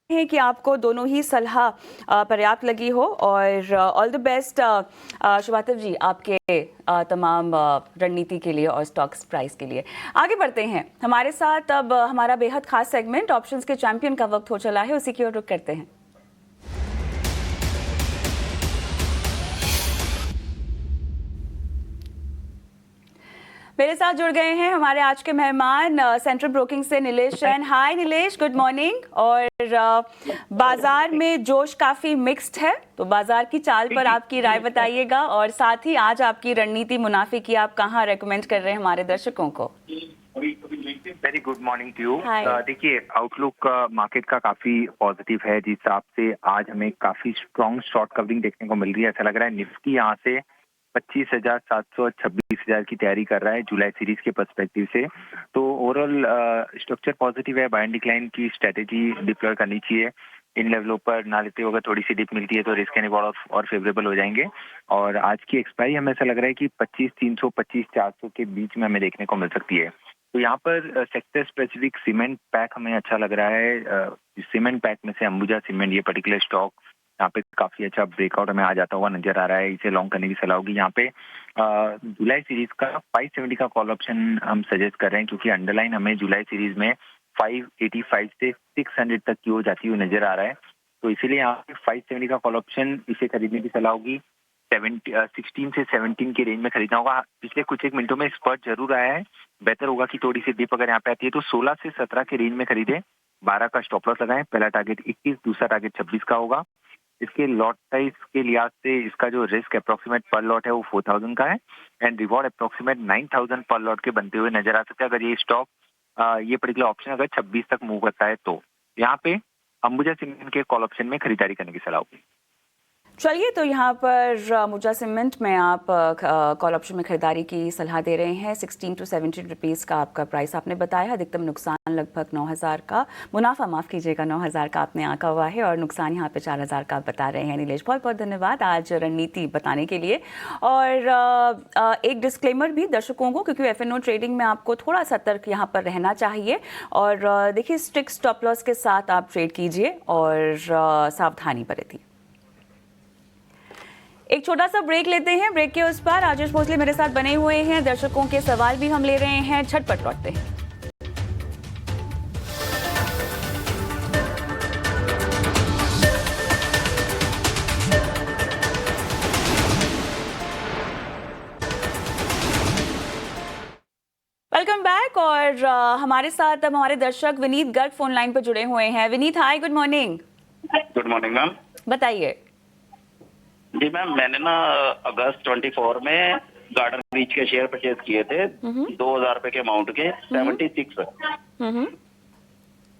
है कि आपको दोनों ही सलाह पर्याप्त लगी हो, और ऑल द बेस्ट शुभातिव जी आपके तमाम रणनीति के लिए और स्टॉक्स प्राइस के लिए। आगे बढ़ते हैं, हमारे साथ अब हमारा बेहद खास सेगमेंट ऑप्शंस के चैंपियन का वक्त हो चला है, उसी की ओर रुख करते हैं। मेरे साथ जुड़ गए हैं हमारे आज के मेहमान सेंट्रल ब्रोकिंग से नीलेश जैन। हाय नीलेश, गुड मॉर्निंग। और बाजार में जोश काफी मिक्स्ड है, तो बाजार की चाल पर आपकी राय बताइएगा, और साथ ही आज आपकी रणनीति मुनाफे की आप कहाँ रेकमेंड कर रहे हैं हमारे दर्शकों को। Very good morning to you. देखिए, आउटलुक मार्केट का काफी पॉजिटिव है, जिस हिसाब से आज हमें काफी स्ट्रॉन्ग शॉर्ट कवरिंग देखने को मिल रही है। ऐसा लग रहा है निफ्टी यहाँ से 25,700 26,000 की तैयारी कर रहा है जुलाई सीरीज के पर्सपेक्टिव से। तो ओवरऑल स्ट्रक्चर पॉजिटिव है। बाय एंड डिक्लाइन की स्ट्रेटेजी डिप्लॉय करनी चाहिए। इन लेवलों पर ना लेते हुए थोड़ी सी डिप मिलती है तो रिस्क एंड रिवॉर्ड और फेवरेबल हो जाएंगे। और आज की एक्सपायरी हमें ऐसा लग रहा है कि 25,300 25,400 के बीच में हमें देखने को मिल सकती है। तो यहाँ पर सेक्टर स्पेसिफिक सीमेंट पैक हमें अच्छा लग रहा है। सीमेंट पैक में से अंबुजा सीमेंट, ये पर्टिकुलर स्टॉक यहाँ पे काफी अच्छा ब्रेकआउट हमें आ जाता हुआ नजर आ रहा है। इसे लॉन्ग करने की सलाह होगी। यहाँ पे जुलाई सीरीज का 570 का कॉल ऑप्शन हम सजेस्ट कर रहे हैं, क्योंकि अंडरलाइन हमें जुलाई सीरीज में 585 से 600 तक की हो जाती हुई नजर आ रहा है। तो इसीलिए यहाँ पे 570 का कॉल ऑप्शन इसे खरीदने की सलाह होगी। 16 से 17 के रेंज में खरीदना होगा। पिछले कुछ एक मिनटों में स्पर्ट जरूर आया है, बेहतर होगा कि थोड़ी सी डिप अगर यहाँ पे आती है तो 16 से 17 के रेंज में खरीदे। 12 का स्टॉप लॉस लगाएं। पहला टारगेट 21, दूसरा टारगेट 26 का होगा। इसके लॉट साइज के लिहाज से इसका जो रिस्क अप्रोक्सीमेट पर लॉट है वो 4,000 का है, एंड रिवॉर्ड अप्रोक्सीमेट 9,000 पर लॉट के बनते हुए नजर आ सकते हैं अगर ये स्टॉक ये पर्टिकुलर ऑप्शन अगर 26 तक मूव करता है। तो यहाँ पे अंबुजा सीमेंट के कॉल ऑप्शन में खरीदारी करने की सलाह होगी। चलिए, तो यहाँ पर अंबुजा सीमेंट में आप कॉल ऑप्शन में खरीदारी की सलाह दे रहे हैं। 16 to 17 रुपीज़ का आपका प्राइस आपने बताया। अधिकतम नुकसान लगभग 9,000 का, मुनाफा माफ़ कीजिएगा 9,000 का आपने आंका हुआ है, और नुकसान यहाँ पे 4,000 का आप बता रहे हैं। नीलेश, बहुत बहुत धन्यवाद आज रणनीति बताने के लिए। और एक डिस्क्लेमर भी दर्शकों को, क्योंकि F&O ट्रेडिंग में आपको थोड़ा सतर्क यहाँ पर रहना चाहिए, और देखिए स्ट्रिक्ट स्टॉप लॉस के साथ आप ट्रेड कीजिए और सावधानी बरतिए। एक छोटा सा ब्रेक लेते हैं। ब्रेक के उस पार राजेश भोसले मेरे साथ बने हुए हैं, दर्शकों के सवाल भी हम ले रहे हैं। झटपट लौटते हैं। Welcome back. और हमारे साथ अब हमारे दर्शक विनीत गर्ग फोन लाइन पर जुड़े हुए हैं। Vineet, hi, good morning. Good morning ma'am. बताइए। जी मैम, मैंने ना अगस्त 24 में गार्डन रीच के शेयर परचेज किए थे 2000 रुपए के अमाउंट के 76।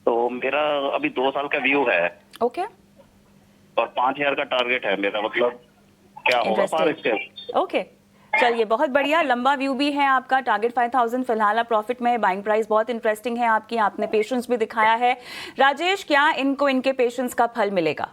तो मेरा अभी 2 साल का व्यू है। ओके। और 5000 का टारगेट है मेरा, मतलब क्या होगा पर स्टेप। ओके, चलिए बहुत बढ़िया, लंबा व्यू भी है आपका, टारगेट 5000, फिलहाल आप प्रॉफिट में है, बाइंग प्राइस बहुत इंटरेस्टिंग है आपकी, आपने पेशेंस भी दिखाया है। राजेश, क्या इनको इनके पेशेंस का फल मिलेगा?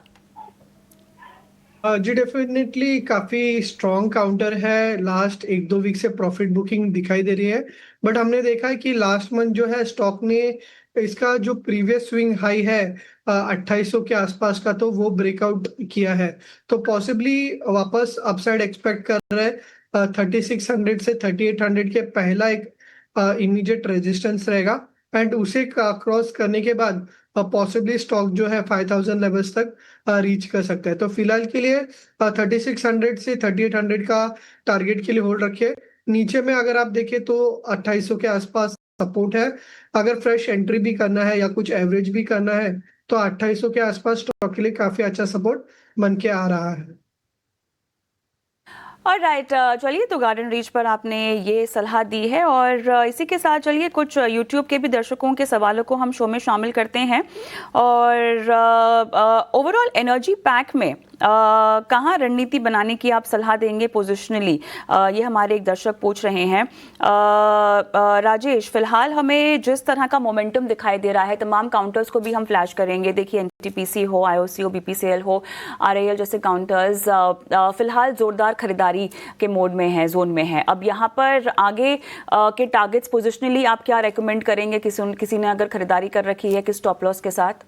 जी डेफिनेटली काफी स्ट्रॉन्ग काउंटर है, लास्ट 1-2 वीक से प्रॉफिट बुकिंग दिखाई दे रही है, बट हमने देखा है कि लास्ट मंथ जो है स्टॉक ने इसका जो प्रीवियस स्विंग हाई है 2800 के आसपास का, तो वो ब्रेकआउट किया है, तो पॉसिबली वापस अपसाइड एक्सपेक्ट कर रहे हैं। 3600 से 3800 के पहला एक इमीडिएट रेजिस्टेंस रहेगा, एंड उसे क्रॉस करने के बाद पॉसिबली स्टॉक जो है 5000 लेवल्स तक रीच कर सकता है। तो फिलहाल के लिए 3600 से 3800 का टारगेट के लिए होल्ड रखिए। नीचे में अगर आप देखें तो 2800 के आसपास सपोर्ट है, अगर फ्रेश एंट्री भी करना है या कुछ एवरेज भी करना है तो 2800 के आसपास स्टॉक के लिए काफी अच्छा सपोर्ट बन के आ रहा है। और राइट, चलिए, तो गार्डन रीच पर आपने ये सलाह दी है, और इसी के साथ चलिए कुछ यूट्यूब के भी दर्शकों के सवालों को हम शो में शामिल करते हैं। और ओवरऑल एनर्जी पैक में कहाँ रणनीति बनाने की आप सलाह देंगे पोजिशनली, ये हमारे एक दर्शक पूछ रहे हैं। राजेश, फिलहाल हमें जिस तरह का मोमेंटम दिखाई दे रहा है, तमाम काउंटर्स को भी हम फ्लैश करेंगे, देखिए एनटीपीसी हो, आईओसी हो, बीपीसीएल हो, आरआईएल जैसे काउंटर्स फिलहाल जोरदार खरीदारी के मोड में है, जोन में है। अब यहाँ पर आगे के टारगेट्स पोजिशनली आप क्या रेकमेंड करेंगे, किसी ने अगर खरीदारी कर रखी है, किस स्टॉप लॉस के साथ?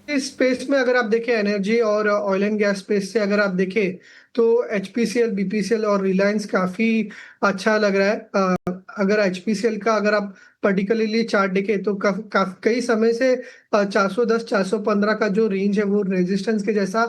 इस स्पेस में अगर आप देखें एनर्जी और ऑयल एंड गैस स्पेस से अगर आप देखें तो एचपीसीएल, बीपीसीएल और रिलायंस काफी अच्छा लग रहा है। अगर एचपीसीएल का अगर आप पर्टिकुलरली चार्ट देखें तो कई समय से 410 415 का जो रेंज है वो रेजिस्टेंस के जैसा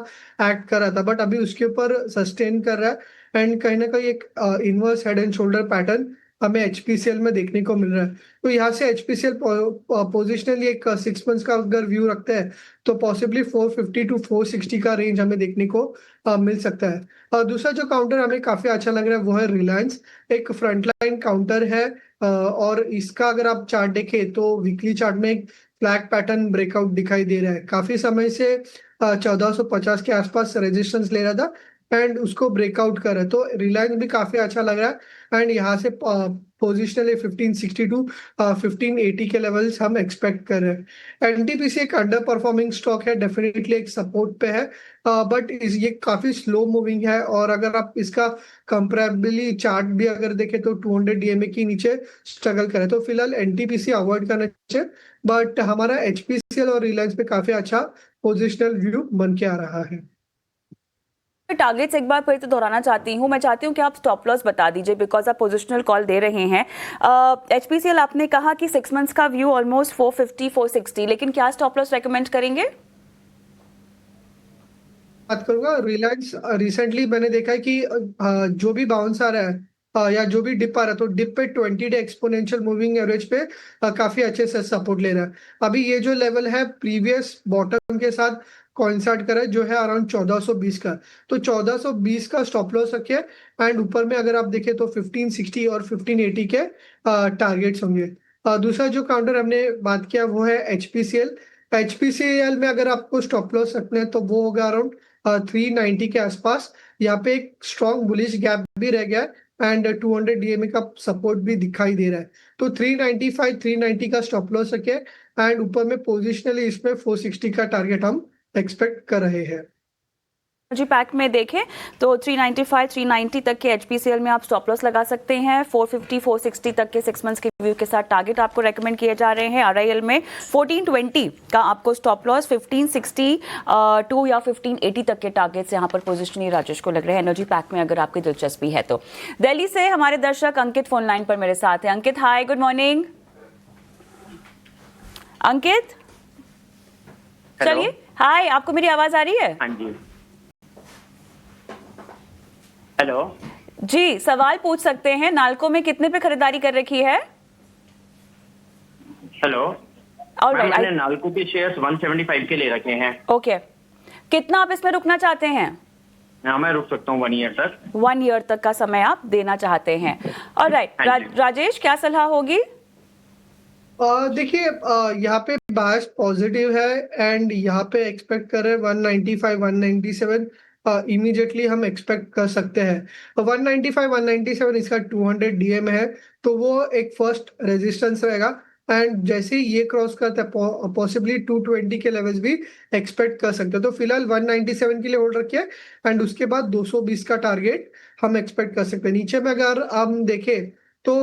एक्ट कर रहा था, बट अभी उसके ऊपर सस्टेन कर रहा है, एंड कहीं ना कहीं एक inverse head and shoulder pattern हमें एचपीसीएल में देखने को मिल रहा है। तो यहाँ से एचपीसीएल पोजिशनली एक 6 मंथ्स का अगर व्यू रखते हैं तो पॉसिबली 450 टू 460 का रेंज हमें देखने को मिल सकता है। दूसरा जो काउंटर हमें काफी अच्छा लग रहा है वो है रिलायंस, एक फ्रंटलाइन काउंटर है, और इसका अगर आप चार्ट देखें तो वीकली चार्ट में एक फ्लैग पैटर्न ब्रेकआउट दिखाई दे रहा है, काफी समय से 1450 के आसपास रेजिस्टेंस ले रहा था एंड उसको ब्रेकआउट कर रहा है, तो रिलायंस भी काफी अच्छा लग रहा है, एंड यहाँ से पोजिशनली 1560 टू 1580 के लेवल्स हम एक्सपेक्ट कर रहे हैं। एनटीपीसी एक अंडर परफॉर्मिंग स्टॉक है, डेफिनेटली एक सपोर्ट पे है, बट ये काफी स्लो मूविंग है, और अगर आप इसका कंपेरेबली चार्ट भी अगर देखें तो 200 डीएमए के नीचे स्ट्रगल करे, तो फिलहाल एनटीपीसी अवॉइड करना चाहिए, बट हमारा एचपीसीएल और रिलायंस पे काफी अच्छा पोजिशनल व्यू बन के आ रहा है। टारगेट्स एक बार फिर से दोहराना चाहती हूँ, मैं चाहती हूँ कि आप स्टॉप लॉस बता दीजिए, बिकॉज आप पोजिशनल कॉल दे रहे हैं। एचपीसीएल आपने कहा कि 6 मंथ्स का व्यू ऑलमोस्ट 450 460, लेकिन क्या स्टॉप लॉस रेकमेंड करेंगे? बात करूंगा रिलायंस, रिसेंटली मैंने देखा है कि जो भी बाउंस आ रहा है या जो भी डिप आ रहा है तो डिप पे 20 डे एक्सपोनेंशियल मूविंग एवरेज पे काफी अच्छे से सपोर्ट ले रहा है। अभी ये जो लेवल है प्रीवियस बॉटम के साथ कोइंसाइड कर रहा है जो है अराउंड 1420 का, तो 1420 का स्टॉप लॉस रखिए, एंड ऊपर में अगर आप देखें तो 1560 और 1580 के टारगेट्स होंगे। दूसरा जो काउंटर हमने बात किया वो है एचपीसीएल। एचपीसीएल में अगर आपको स्टॉप लॉस रखना है तो वो होगा अराउंड 390 के आसपास, यहाँ पे एक स्ट्रॉन्ग बुलिश गैप भी रह गया है, एंड 200 डीएमए का सपोर्ट भी दिखाई दे रहा है, तो 395 390 का स्टॉप लॉस रखे, एंड ऊपर में पोजिशनली इसमें 460 का टारगेट हम एक्सपेक्ट कर रहे हैं। जी पैक में देखें तो 395 390 तक के एचपीसीएल में आप स्टॉप लॉस लगा सकते हैं, 450 460 तक के 6 मंथ्स के व्यू के साथ टारगेट आपको रेकमेंड किए जा रहे हैं। आरआईएल में 1420 का आपको स्टॉप लॉस, 1562 या 1580 तक के टारगेट्स यहाँ पर पोजिशनली राजेश को लग रहे हैं एनर्जी पैक में, अगर आपकी दिलचस्पी है तो। दिल्ली से हमारे दर्शक अंकित फोन लाइन पर मेरे साथ हैं। अंकित, हाय, गुड मॉर्निंग। अंकित, चलिए, हाय, आपको मेरी आवाज आ रही है? हाँ जी, हेलो जी, सवाल पूछ सकते हैं। नाल्को में कितने पे खरीदारी कर रखी है? हेलो, ऑलराइट, मैंने नाल्को के शेयर्स 175 के ले रखे हैं। ओके, कितना आप इसमें रुकना चाहते हैं? हाँ, मैं रुक सकता हूँ 1 ईयर तक। 1 ईयर तक का समय आप देना चाहते हैं। ऑलराइट, राजेश क्या सलाह होगी? देखिए, यहाँ पे बायस पॉजिटिव है एंड यहाँ पे एक्सपेक्ट कर रहे हैं 195 197 इमीडिएटली हम एक्सपेक्ट कर सकते हैं। 195 197 इसका 200 डीएम है, तो वो एक फर्स्ट रेजिस्टेंस रहेगा एंड जैसे ही ये क्रॉस करता है पॉसिबली 220 के लेवल्स भी एक्सपेक्ट कर सकते हैं। तो फिलहाल 197 के लिए होल्ड रखिए एंड उसके बाद 220 का टारगेट हम एक्सपेक्ट कर सकते हैं। नीचे में अगर हम देखें तो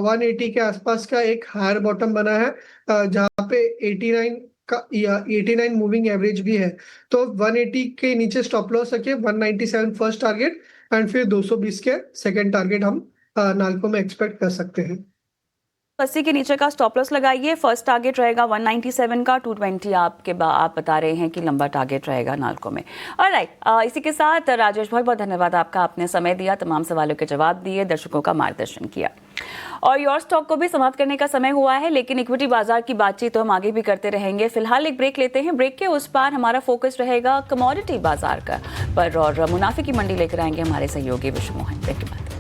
180 के आसपास का एक हायर बॉटम बना है, जहाँ पे 89 मूविंग एवरेज भी है। तो 180 के नीचे स्टॉप लॉस रखिए, 197 फर्स्ट टारगेट एंड फिर 220 के सेकंड टारगेट हम नाल्को में एक्सपेक्ट कर सकते हैं। 80 के नीचे का स्टॉप लॉस लगाइए, फर्स्ट टारगेट रहेगा 197 का, 220 आप बता रहे हैं कि लंबा टारगेट रहेगा नाल्को में। ऑलराइट, इसी के साथ राजेश बहुत बहुत धन्यवाद आपका, आपने समय दिया, तमाम सवालों के जवाब दिए, दर्शकों का मार्गदर्शन किया। और योर स्टॉक को भी समाप्त करने का समय हुआ है, लेकिन इक्विटी बाजार की बातचीत तो हम आगे भी करते रहेंगे। फिलहाल एक ब्रेक लेते हैं, ब्रेक के उस पार हमारा फोकस रहेगा कमोडिटी बाजार का पर और मुनाफे की मंडी लेकर आएंगे हमारे सहयोगी विश्व मोहन। ब्रेक के बाद